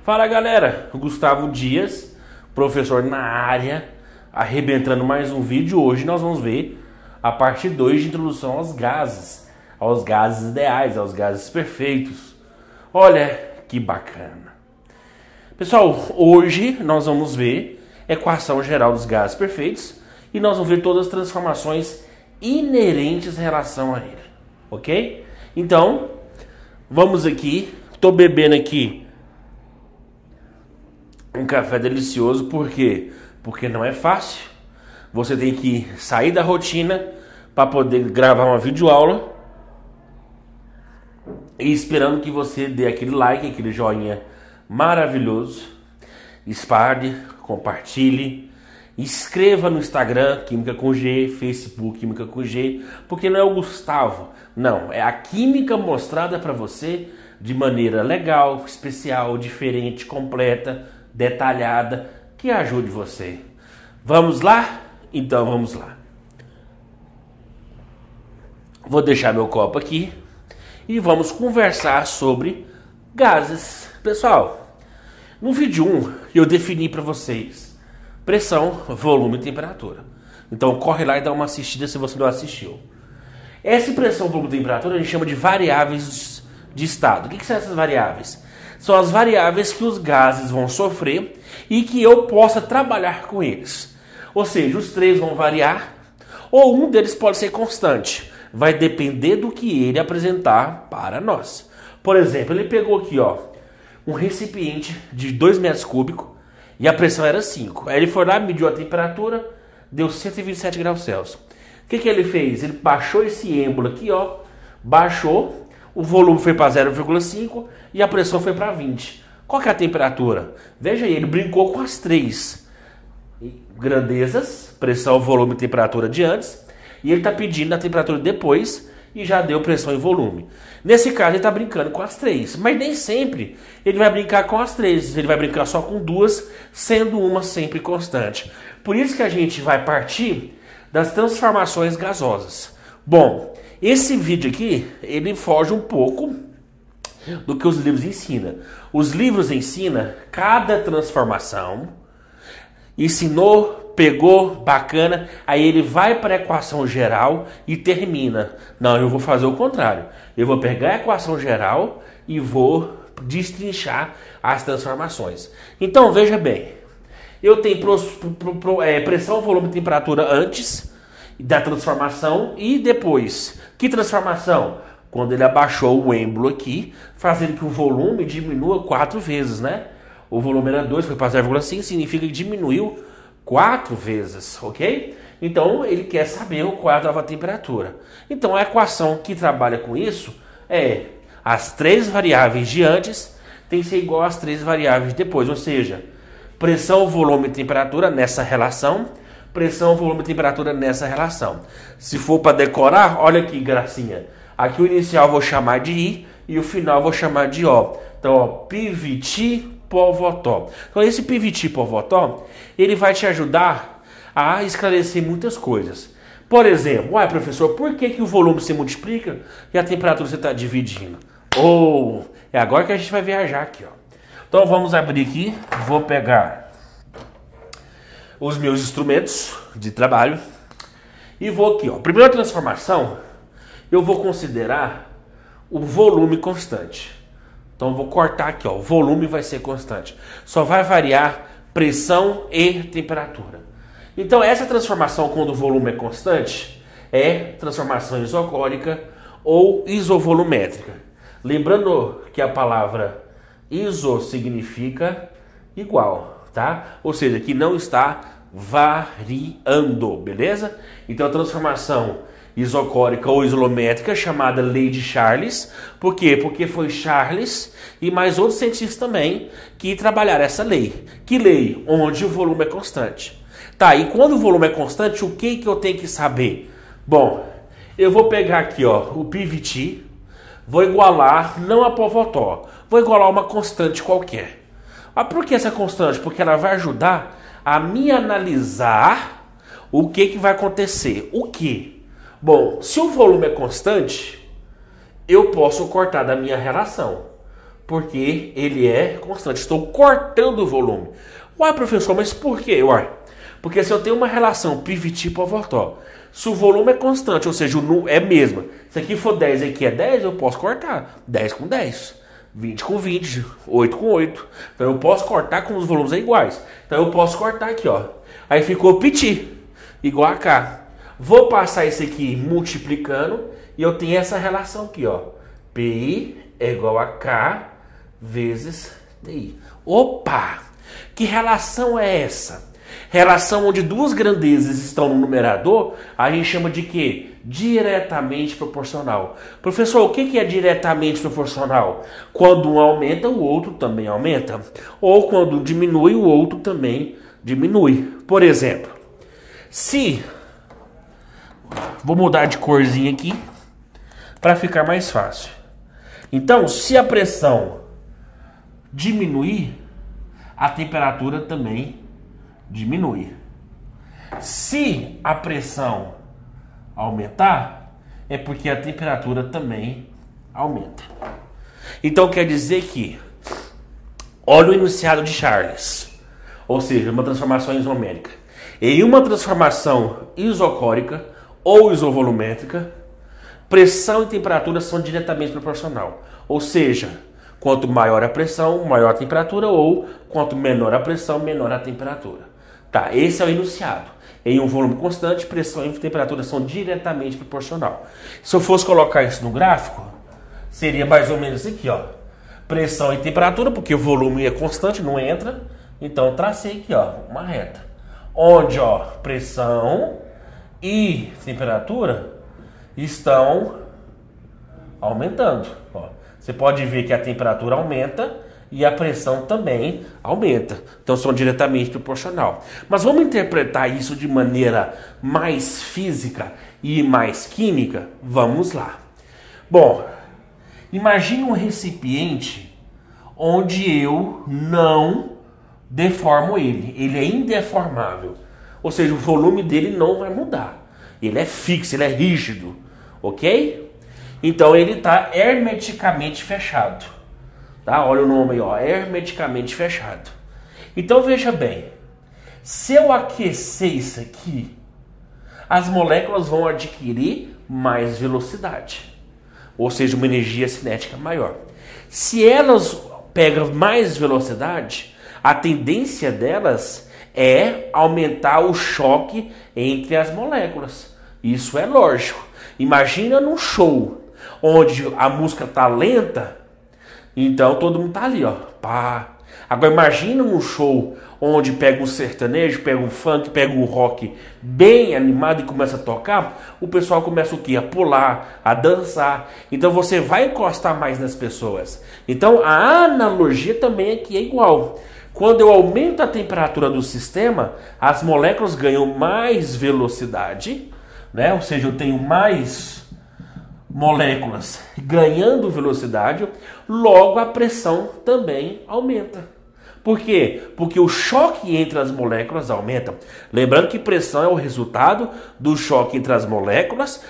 Fala galera, Gustavo Dias, professor na área, arrebentando mais um vídeo. Hoje nós vamos ver a parte 2 de introdução aos gases ideais, aos gases perfeitos. Olha que bacana. Pessoal, hoje nós vamos ver a equação geral dos gases perfeitos e nós vamos ver todas as transformações inerentes em relação a ele, ok? Então, vamos aqui, estou bebendo aqui um café delicioso, por quê? Porque não é fácil. Você tem que sair da rotina para poder gravar uma videoaula e esperando que você dê aquele like, aquele joinha maravilhoso, espalhe, compartilhe, escreva no Instagram Química com G, Facebook Química com G, porque não é o Gustavo, não, é a química mostrada para você de maneira legal, especial, diferente, completa, detalhada, que ajude você. Vamos lá? Então vamos lá. Vou deixar meu copo aqui e vamos conversar sobre gases. Pessoal, no vídeo 1 eu defini para vocês pressão, volume e temperatura. Então corre lá e dá uma assistida se você não assistiu. Essa pressão, volume e temperatura a gente chama de variáveis de estado. O que são essas variáveis? São as variáveis que os gases vão sofrer e que eu possa trabalhar com eles. Ou seja, os três vão variar ou um deles pode ser constante. Vai depender do que ele apresentar para nós. Por exemplo, ele pegou aqui um recipiente de 2 metros cúbicos e a pressão era 5. Aí ele foi lá, mediu a temperatura, deu 127 graus Celsius. O que ele fez? Ele baixou esse êmbolo aqui, baixou. O volume foi para 0,5 e a pressão foi para 20. Qual que é a temperatura? Veja aí, ele brincou com as três grandezas, pressão, volume e temperatura de antes, e ele está pedindo a temperatura depois e já deu pressão e volume. Nesse caso ele está brincando com as três, mas nem sempre ele vai brincar com as três, ele vai brincar só com duas, sendo uma sempre constante. Por isso que a gente vai partir das transformações gasosas. Bom, esse vídeo aqui, ele foge um pouco do que os livros ensinam. Os livros ensinam cada transformação, ensinou, pegou, bacana, aí ele vai para a equação geral e termina. Não, eu vou fazer o contrário. Eu vou pegar a equação geral e vou destrinchar as transformações. Então, veja bem, eu tenho pressão, volume e temperatura antes da transformação e depois. Que transformação? Quando ele abaixou o êmbolo aqui, fazendo que o volume diminua 4 vezes, né? O volume era 2, foi para 0,5, significa que diminuiu 4 vezes, ok? Então ele quer saber qual é a nova temperatura. Então a equação que trabalha com isso é as 3 variáveis de antes tem que ser igual às 3 variáveis de depois, ou seja, pressão, volume e temperatura nessa relação, pressão, volume e temperatura nessa relação. Se for para decorar, olha aqui, gracinha. Aqui o inicial eu vou chamar de I e o final eu vou chamar de O. Então, PVT povotó. Então, esse PVT povotó, ele vai te ajudar a esclarecer muitas coisas. Por exemplo, professor, por que o volume se multiplica e a temperatura você está dividindo? É agora que a gente vai viajar aqui, Então, vamos abrir aqui. Vou pegar os meus instrumentos de trabalho e vou aqui, primeira transformação, eu vou considerar o volume constante. Então eu vou cortar aqui, o volume vai ser constante. Só vai variar pressão e temperatura. Então essa transformação quando o volume é constante é transformação isocórica ou isovolumétrica. Lembrando que a palavra iso significa igual, tá? Ou seja, que não está variando, beleza? Então a transformação isocórica ou isovolumétrica chamada Lei de Charles. Por quê? Porque foi Charles e mais outros cientistas também que trabalharam essa lei. Que lei? Onde o volume é constante. Tá, e quando o volume é constante, o que eu tenho que saber? Bom, eu vou pegar aqui o PVT, vou igualar, não a povotó, vou igualar uma constante qualquer. Por que essa constante? Porque ela vai ajudar a me analisar o que vai acontecer. O que? Bom, se o volume é constante, eu posso cortar da minha relação. Porque ele é constante. Estou cortando o volume. Uai, professor, mas por quê? Uai, porque se eu tenho uma relação pivot povortó, se o volume é constante, ou seja, o é mesmo. Se aqui for 10 e aqui é 10, eu posso cortar. 10 com 10, 20 com 20, 8 com 8. Então eu posso cortar com os volumes iguais. Então eu posso cortar aqui, ó. Aí ficou piti, igual a K. Vou passar isso aqui multiplicando e eu tenho essa relação aqui, ó. PI é igual a K vezes TI. Opa! Que relação é essa? Relação onde duas grandezas estão no numerador, a gente chama de quê? Diretamente proporcional. Professor, o que é diretamente proporcional? Quando um aumenta, o outro também aumenta. Ou quando um diminui, o outro também diminui. Por exemplo, se... Vou mudar de corzinha aqui para ficar mais fácil. Então, se a pressão diminuir, a temperatura também diminui. Se a pressão aumentar, é porque a temperatura também aumenta. Então quer dizer que olha o enunciado de Charles, ou seja, uma transformação isomérica. Em uma transformação isocórica ou isovolumétrica, pressão e temperatura são diretamente proporcional. Ou seja, quanto maior a pressão, maior a temperatura, ou quanto menor a pressão, menor a temperatura. Tá, esse é o enunciado. Em um volume constante, pressão e temperatura são diretamente proporcional. Se eu fosse colocar isso no gráfico, seria mais ou menos aqui, ó. Pressão e temperatura, porque o volume é constante, não entra. Então eu tracei aqui, ó, uma reta. Onde, ó, pressão e temperatura estão aumentando, ó. Você pode ver que a temperatura aumenta e a pressão também aumenta. Então são diretamente proporcional. Mas vamos interpretar isso de maneira mais física e mais química? Vamos lá. Bom, imagine um recipiente onde eu não deformo ele. Ele é indeformável. Ou seja, o volume dele não vai mudar. Ele é fixo, ele é rígido. Ok? Então ele está hermeticamente fechado. Tá? Olha o nome aí, ó, hermeticamente fechado. Então veja bem, se eu aquecer isso aqui, as moléculas vão adquirir mais velocidade, ou seja, uma energia cinética maior. Se elas pegam mais velocidade, a tendência delas é aumentar o choque entre as moléculas. Isso é lógico. Imagina num show onde a música tá lenta, então todo mundo tá ali, ó, pá. Agora imagina um show onde pega um sertanejo, pega um funk, pega um rock bem animado e começa a tocar, o pessoal começa o quê? A pular, a dançar. Então você vai encostar mais nas pessoas. Então a analogia também aqui é igual. Quando eu aumento a temperatura do sistema, as moléculas ganham mais velocidade, né? Ou seja, eu tenho mais moléculas ganhando velocidade, logo a pressão também aumenta. Por quê? Porque o choque entre as moléculas aumenta. Lembrando que pressão é o resultado do choque entre as moléculas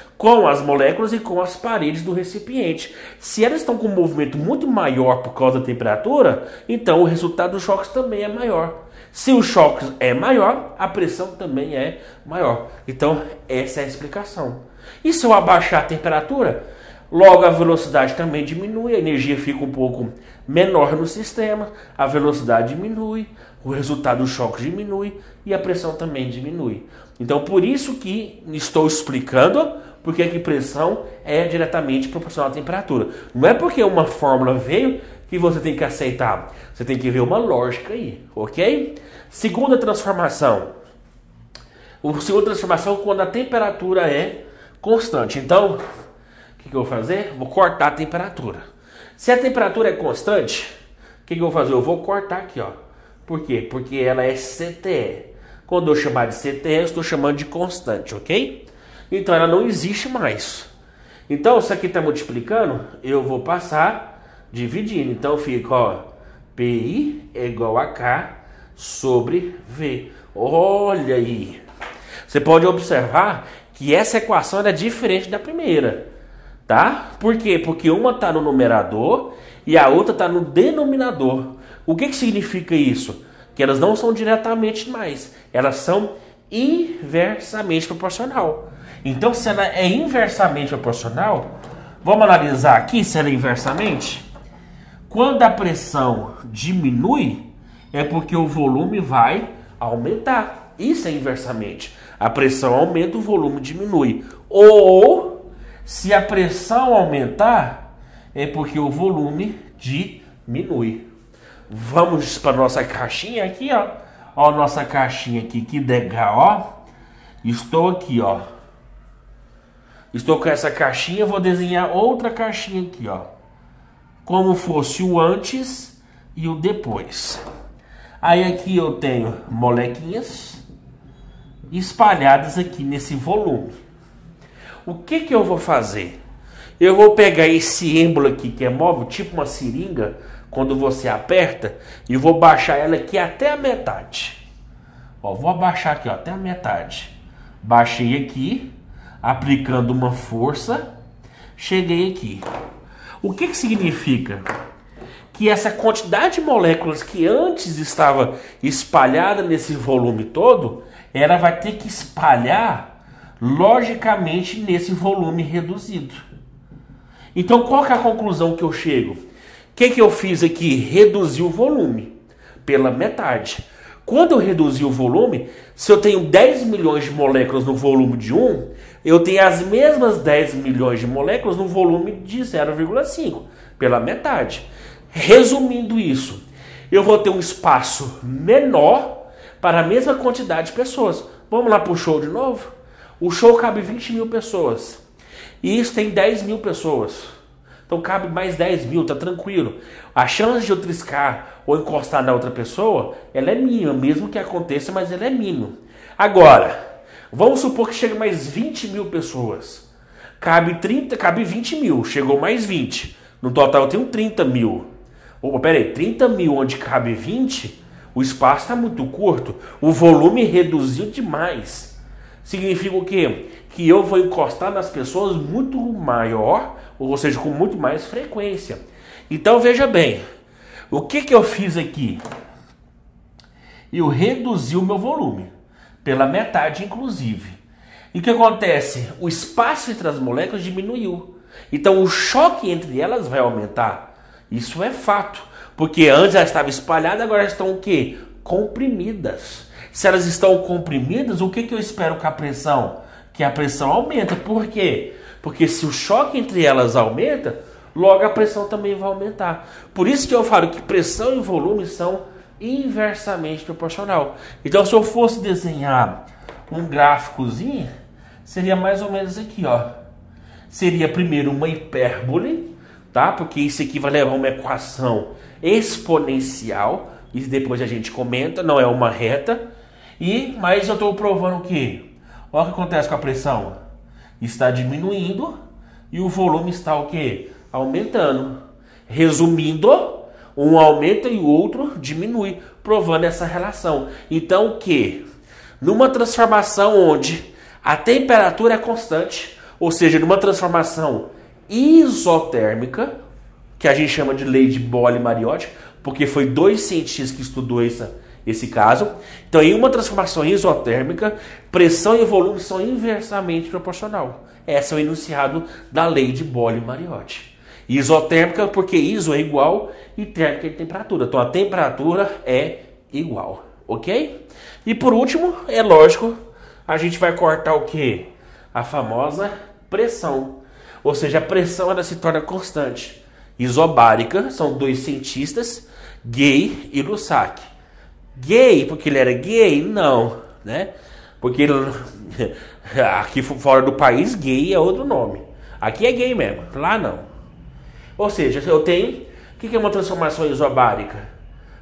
e com as paredes do recipiente. Se elas estão com um movimento muito maior por causa da temperatura, então o resultado dos choques também é maior. Se o choque é maior, a pressão também é maior. Então essa é a explicação. E se eu abaixar a temperatura, logo a velocidade também diminui, a energia fica um pouco menor no sistema, a velocidade diminui, o resultado do choque diminui e a pressão também diminui. Então por isso que estou explicando porque que pressão é diretamente proporcional à temperatura. Não é porque uma fórmula veio que você tem que aceitar, você tem que ver uma lógica aí, ok? Segunda transformação. A segunda transformação é quando a temperatura é constante. Então, o que eu vou fazer? Vou cortar a temperatura. Se a temperatura é constante, o que eu vou fazer? Eu vou cortar aqui, ó. Por quê? Porque ela é CTE. Quando eu chamar de CTE, eu estou chamando de constante, ok? Então ela não existe mais. Então, se aqui está multiplicando, eu vou passar dividindo. Então fica, ó, PI é igual a K sobre V. Olha aí. Você pode observar que essa equação é diferente da primeira, tá? Por quê? Porque uma está no numerador e a outra está no denominador. O que significa isso? Que elas não são diretamente mais, elas são inversamente proporcional. Então, se ela é inversamente proporcional, vamos analisar aqui se ela é inversamente. Quando a pressão diminui, é porque o volume vai aumentar. Isso é inversamente. A pressão aumenta, o volume diminui. Ou, se a pressão aumentar, é porque o volume diminui. Vamos para nossa caixinha aqui, ó. Ó, nossa caixinha aqui, que legal, ó. Estou aqui, ó. Estou com essa caixinha, vou desenhar outra caixinha aqui, ó. Como fosse o antes e o depois. Aí aqui eu tenho molequinhas espalhadas aqui nesse volume. O que eu vou fazer? Eu vou pegar esse êmbolo aqui que é móvel, tipo uma seringa, quando você aperta, e vou baixar ela aqui até a metade. Ó, vou abaixar aqui, ó, até a metade. Baixei aqui, aplicando uma força, cheguei aqui. O que significa? Que essa quantidade de moléculas que antes estava espalhada nesse volume todo, ela vai ter que espalhar logicamente nesse volume reduzido. Então qual que é a conclusão que eu chego? O que eu fiz aqui? Reduzi o volume pela metade. Quando eu reduzi o volume, se eu tenho 10 milhões de moléculas no volume de 1, eu tenho as mesmas 10 milhões de moléculas no volume de 0,5, pela metade. Resumindo isso, eu vou ter um espaço menor para a mesma quantidade de pessoas. Vamos lá para o show de novo? O show cabe 20 mil pessoas. E isso tem 10 mil pessoas. Então cabe mais 10 mil, tá tranquilo. A chance de eu triscar ou encostar na outra pessoa, ela é mínima, mesmo que aconteça, mas ela é mínima. Agora, vamos supor que chegue mais 20 mil pessoas. Cabe 20 mil, chegou mais 20. No total eu tenho 30 mil. Peraí, 30 mil onde cabe 20, o espaço está muito curto. O volume reduziu demais. Significa o quê? Que eu vou encostar nas pessoas muito maior, ou seja, com muito mais frequência. Então veja bem, o que eu fiz aqui? Eu reduzi o meu volume, pela metade inclusive. E o que acontece? O espaço entre as moléculas diminuiu. Então o choque entre elas vai aumentar. Isso é fato. Porque antes elas estavam espalhadas, agora elas estão o quê? Comprimidas. Se elas estão comprimidas, o que eu espero com a pressão? Que a pressão aumenta. Por quê? Porque se o choque entre elas aumenta, logo a pressão também vai aumentar. Por isso que eu falo que pressão e volume são inversamente proporcional. Então, se eu fosse desenhar um gráficozinho, seria mais ou menos aqui, ó. Seria primeiro uma hipérbole, tá? Porque isso aqui vai levar uma equação exponencial. E depois a gente comenta, não é uma reta. Mas eu estou provando o quê? Olha o que acontece com a pressão. Está diminuindo e o volume está o quê? Aumentando. Resumindo, um aumenta e o outro diminui, provando essa relação. Então o quê? Numa transformação onde a temperatura é constante, ou seja, numa transformação isotérmica, que a gente chama de lei de Boole-Mariotti, porque foi 2 cientistas que estudou esse caso. Então, em uma transformação isotérmica, pressão e volume são inversamente proporcional. Esse é o enunciado da lei de Boole-Mariotti. Isotérmica porque iso é igual e térmica é temperatura. Então, a temperatura é igual, ok? E por último, é lógico, a gente vai cortar o quê? A famosa pressão. Ou seja, a pressão ela se torna constante. Isobárica, são 2 cientistas, Gay e Lussac. Gay, porque ele era gay? Não, né? Porque ele, aqui fora do país, gay é outro nome. Aqui é gay mesmo, lá não. Ou seja, eu tenho... O que é uma transformação isobárica?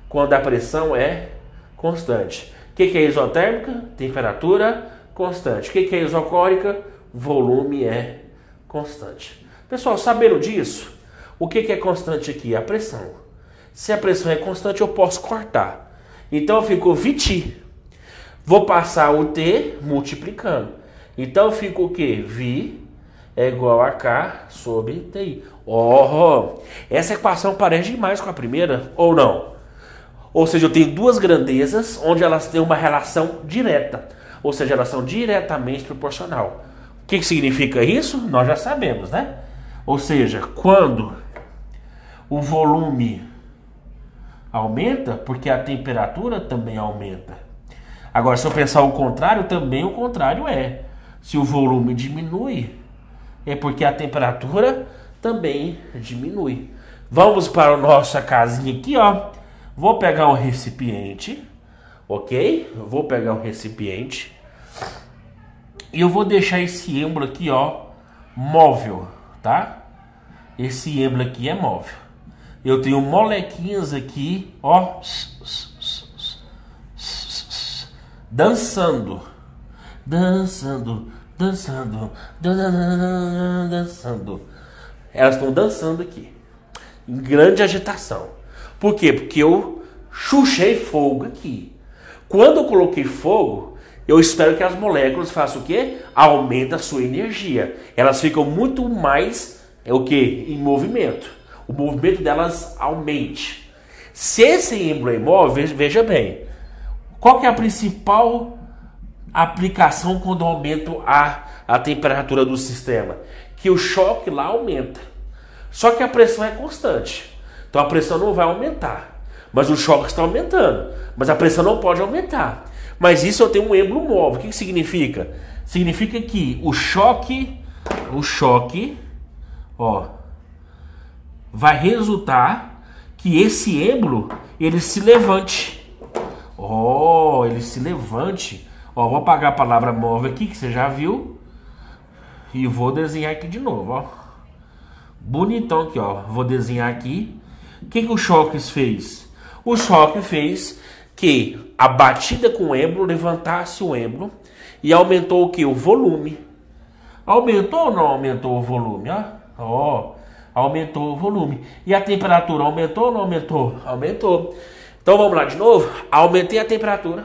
Quando a pressão é constante. O que é isotérmica? Temperatura constante. O que é isocórica? Volume é constante. Pessoal, sabendo disso, o que é constante aqui? A pressão. Se a pressão é constante, eu posso cortar. Então ficou VT. Vou passar o T multiplicando. Então fica o quê? V é igual a K sobre TI. Oh, essa equação parece demais com a primeira, ou não? Ou seja, eu tenho duas grandezas onde elas têm uma relação direta. Ou seja, elas são diretamente proporcional. O que significa isso? Nós já sabemos, né? Ou seja, quando o volume aumenta, porque a temperatura também aumenta. Agora, se eu pensar o contrário, também o contrário é. Se o volume diminui, é porque a temperatura também diminui. Vamos para a nossa casinha aqui, ó. Vou pegar um recipiente, ok? Eu vou pegar um recipiente e eu vou deixar esse êmbolo aqui, ó, móvel, tá? Esse êmbolo aqui é móvel. Eu tenho molequinhas aqui, ó, dançando, dançando, dançando, dançando. Elas estão dançando aqui, em grande agitação. Por quê? Porque eu chuchei fogo aqui. Quando eu coloquei fogo, eu espero que as moléculas façam o quê? Aumenta a sua energia. Elas ficam muito mais, o quê? Em movimento. O movimento delas aumente. Se esse êmbolo é imóvel, veja bem. Qual que é a principal aplicação quando eu aumento a temperatura do sistema? Que o choque lá aumenta. Só que a pressão é constante. Então a pressão não vai aumentar. Mas o choque está aumentando. Mas a pressão não pode aumentar. Mas isso eu tenho um êmbolo móvel. O que significa? Significa que o choque, ó, vai resultar que esse êmbolo, ele se levante. Ó, ele se levante. Ó, vou apagar a palavra móvel aqui, que você já viu. E vou desenhar aqui de novo, ó. Bonitão aqui, ó. Vou desenhar aqui. O que o choque fez? O choque fez que a batida com o êmbolo levantasse o êmbolo e aumentou o que? O volume. Aumentou ou não aumentou o volume? Ó, aumentou o volume. E a temperatura aumentou ou não aumentou? Aumentou. Então vamos lá de novo. Aumentei a temperatura.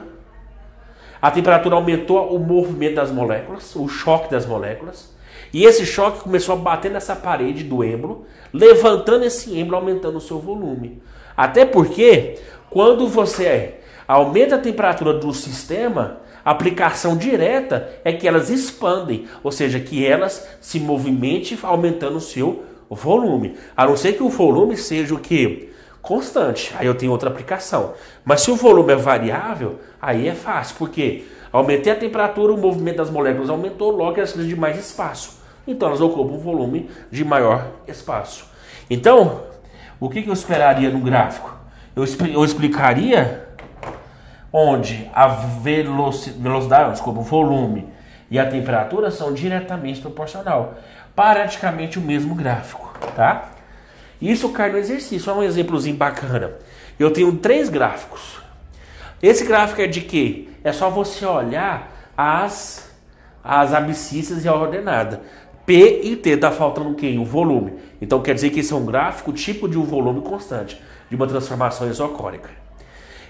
A temperatura aumentou o movimento das moléculas, o choque das moléculas. E esse choque começou a bater nessa parede do êmbolo, levantando esse êmbolo, aumentando o seu volume. Até porque, quando você aumenta a temperatura do sistema, a aplicação direta é que elas expandem, ou seja, que elas se movimentem aumentando o seu volume. A não ser que o volume seja o quê? Constante. Aí eu tenho outra aplicação. Mas se o volume é variável, aí é fácil. Porque aumentei a temperatura, o movimento das moléculas aumentou, logo elas precisam de mais espaço. Então elas ocupam um volume de maior espaço. Então, o que eu esperaria no gráfico? Eu explicaria onde a velocidade, desculpa, o volume e a temperatura são diretamente proporcional. Praticamente o mesmo gráfico, tá? Isso cai no exercício. Olha um exemplozinho bacana. Eu tenho 3 gráficos. Esse gráfico é de quê? É só você olhar as abscissas e a ordenada. P e T está faltando quem? O volume. Então quer dizer que esse é um gráfico tipo de um volume constante, de uma transformação isocórica.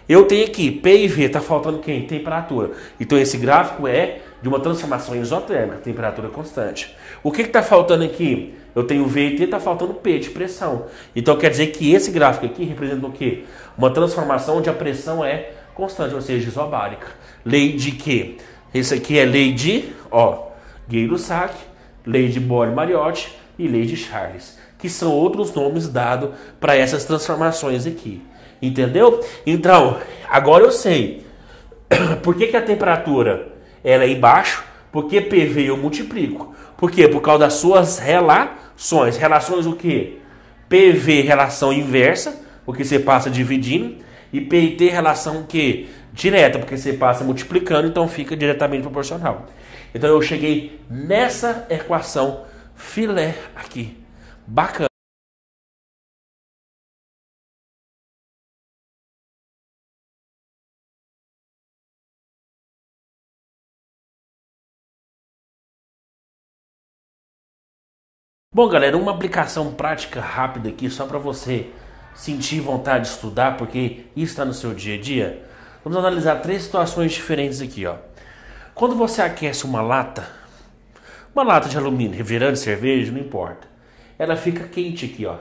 Eu tenho aqui P e V, está faltando quem? Temperatura. Então esse gráfico é de uma transformação isotérmica, temperatura constante. O que está faltando aqui? Eu tenho V e T, está faltando P, de pressão. Então quer dizer que esse gráfico aqui representa o quê? Uma transformação onde a pressão é constante, ou seja, isobárica. Lei de quê? Esse aqui é lei de, Gay-Lussac, lei de Bohr-Mariotti e lei de Charles, que são outros nomes dados para essas transformações aqui. Entendeu? Então, agora eu sei por que a temperatura ela é embaixo, porque PV eu multiplico. Por quê? Por causa das suas relações. Relações o quê? PV relação inversa, porque você passa dividindo, e P e T relação o quê? Direta, porque você passa multiplicando, então fica diretamente proporcional. Então eu cheguei nessa equação filé aqui. Bacana. Bom, galera, uma aplicação prática rápida aqui, só para você sentir vontade de estudar, porque isso está no seu dia a dia. Vamos analisar 3 situações diferentes aqui, ó. Quando você aquece uma lata de alumínio, refrigerante, cerveja, não importa. ela fica quente aqui, ó.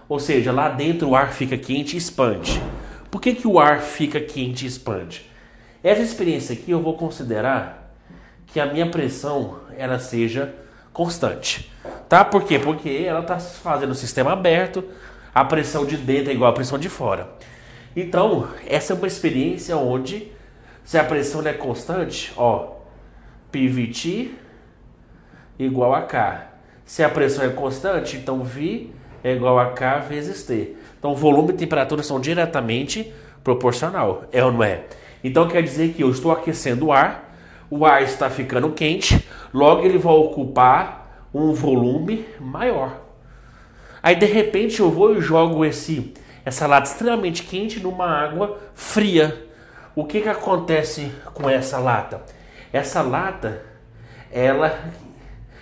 Ou seja, lá dentro o ar fica quente e expande. Por que que o ar fica quente e expande? Essa experiência aqui eu vou considerar que a minha pressão ela seja constante. Tá? Por quê? Porque ela está fazendo o sistema aberto, a pressão de dentro é igual à pressão de fora. Então, essa é uma experiência onde, se a pressão é constante, ó, PVT igual a K. Se a pressão é constante, então V é igual a K vezes T. Então, volume e temperatura são diretamente proporcional, é ou não é? Então, quer dizer que eu estou aquecendo o ar está ficando quente, logo ele vai ocupar um volume maior. Aí, de repente, eu vou e jogo essa lata extremamente quente numa água fria. O que acontece com essa lata? Essa lata, ela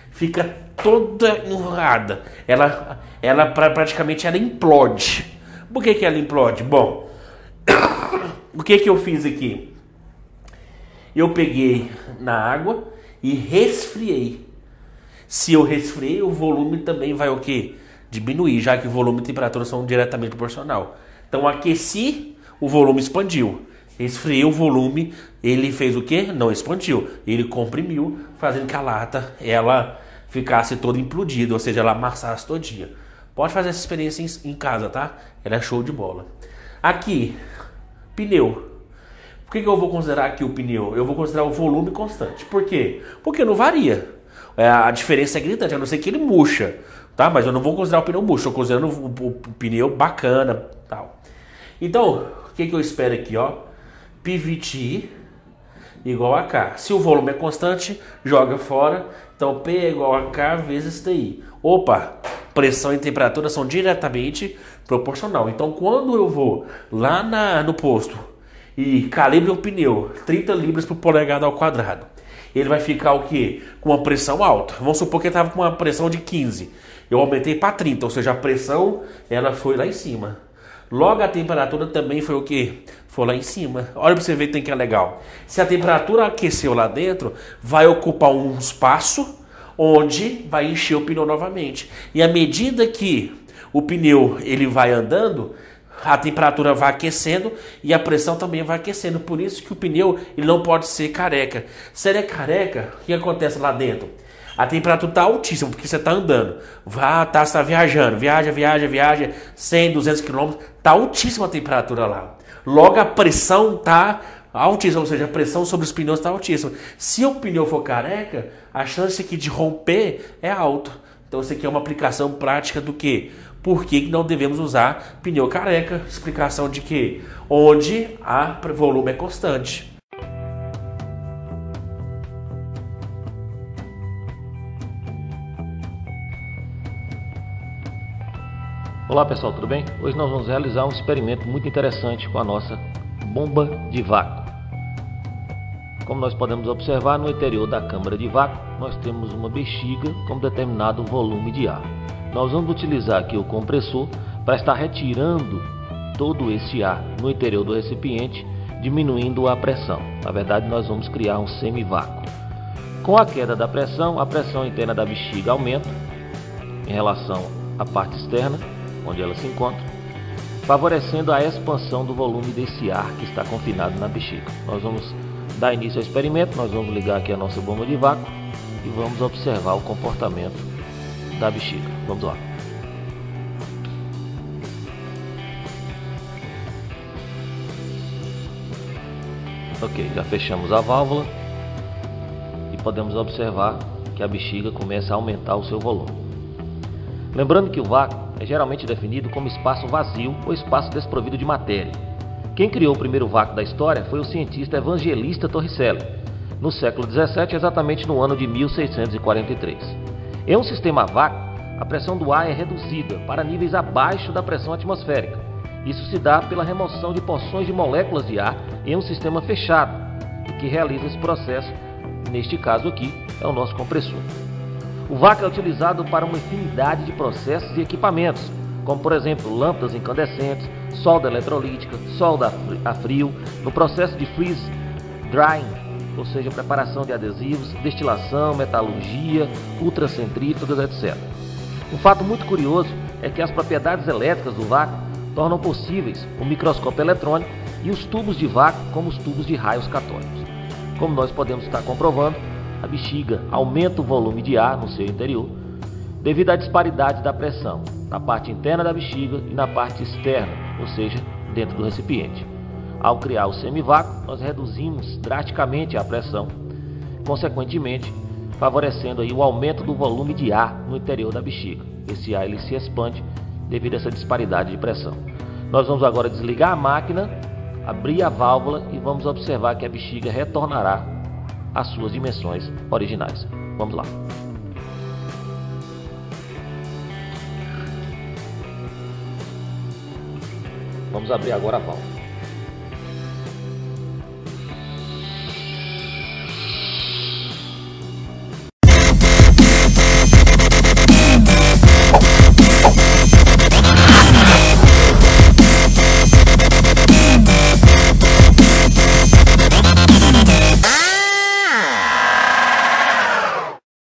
fica toda enrolada. Ela praticamente ela implode. Por que ela implode? Bom, o que eu fiz aqui? Eu peguei na água e resfriei. Se eu resfriei, o volume também vai o quê? Diminuir, já que o volume e temperatura são diretamente proporcional. Então aqueci, o volume expandiu. Esfriei o volume, ele fez o quê? Não expandiu. Ele comprimiu, fazendo que a lata ela ficasse toda implodida, ou seja, ela amassasse todinha. Pode fazer essa experiência em casa, tá? Ela é show de bola. Aqui, pneu. Por que eu vou considerar aqui o pneu? Eu vou considerar o volume constante. Por quê? Porque não varia. A diferença é gritante, a não ser que ele murcha. Tá? Mas eu não vou considerar o pneu murcho, estou considerando o pneu bacana, tal. Então, o que eu espero aqui, ó? PVT igual a K. Se o volume é constante, joga fora. Então, P é igual a K vezes TI. Opa, pressão e temperatura são diretamente proporcional. Então, quando eu vou lá no posto e calibro o pneu 30 libras por polegada ao quadrado, ele vai ficar o quê? Com uma pressão alta. Vamos supor que ele estava com uma pressão de 15. Eu aumentei para 30, ou seja, a pressão ela foi lá em cima. Logo a temperatura também foi o quê? Foi lá em cima. Olha para você ver que é legal. Se a temperatura aqueceu lá dentro, vai ocupar um espaço onde vai encher o pneu novamente. E à medida que o pneu ele vai andando, a temperatura vai aquecendo e a pressão também vai aquecendo. Por isso que o pneu ele não pode ser careca. Se ele é careca, o que acontece lá dentro? A temperatura está altíssima, porque você está andando. Você está viajando. Viaja. 100, 200 km. Está altíssima a temperatura lá. Logo a pressão está altíssima, ou seja, a pressão sobre os pneus está altíssima. Se o pneu for careca, a chance aqui de romper é alta. Então isso aqui é uma aplicação prática do quê? Por que não devemos usar pneu careca? Explicação de que onde o volume é constante. Olá pessoal, tudo bem? Hoje nós vamos realizar um experimento muito interessante com a nossa bomba de vácuo. Como nós podemos observar, no interior da câmara de vácuo nós temos uma bexiga com determinado volume de ar. Nós vamos utilizar aqui o compressor para estar retirando todo esse ar no interior do recipiente, diminuindo a pressão. Na verdade, nós vamos criar um semivácuo. Com a queda da pressão, a pressão interna da bexiga aumenta em relação à parte externa, onde ela se encontra, favorecendo a expansão do volume desse ar que está confinado na bexiga. Nós vamos dar início ao experimento, nós vamos ligar aqui a nossa bomba de vácuo e vamos observar o comportamento da bexiga. Vamos lá. Ok, já fechamos a válvula e podemos observar que a bexiga começa a aumentar o seu volume. Lembrando que o vácuo é geralmente definido como espaço vazio ou espaço desprovido de matéria. Quem criou o primeiro vácuo da história foi o cientista Evangelista Torricelli, no século 17, exatamente no ano de 1643. Em um sistema a vácuo, a pressão do ar é reduzida para níveis abaixo da pressão atmosférica. Isso se dá pela remoção de porções de moléculas de ar em um sistema fechado, e que realiza esse processo, neste caso aqui, é o nosso compressor. O vácuo é utilizado para uma infinidade de processos e equipamentos, como por exemplo lâmpadas incandescentes, solda eletrolítica, solda a frio, no processo de freeze drying, ou seja, preparação de adesivos, destilação, metalurgia, ultracentrífugas, etc. Um fato muito curioso é que as propriedades elétricas do vácuo tornam possíveis o microscópio eletrônico e os tubos de vácuo como os tubos de raios catódicos. Como nós podemos estar comprovando, a bexiga aumenta o volume de ar no seu interior devido à disparidade da pressão na parte interna da bexiga e na parte externa, ou seja, dentro do recipiente. Ao criar o semivácuo, nós reduzimos drasticamente a pressão, consequentemente favorecendo aí o aumento do volume de ar no interior da bexiga. Esse ar ele se expande devido a essa disparidade de pressão. Nós vamos agora desligar a máquina, abrir a válvula e vamos observar que a bexiga retornará às suas dimensões originais. Vamos lá. Vamos abrir agora a válvula.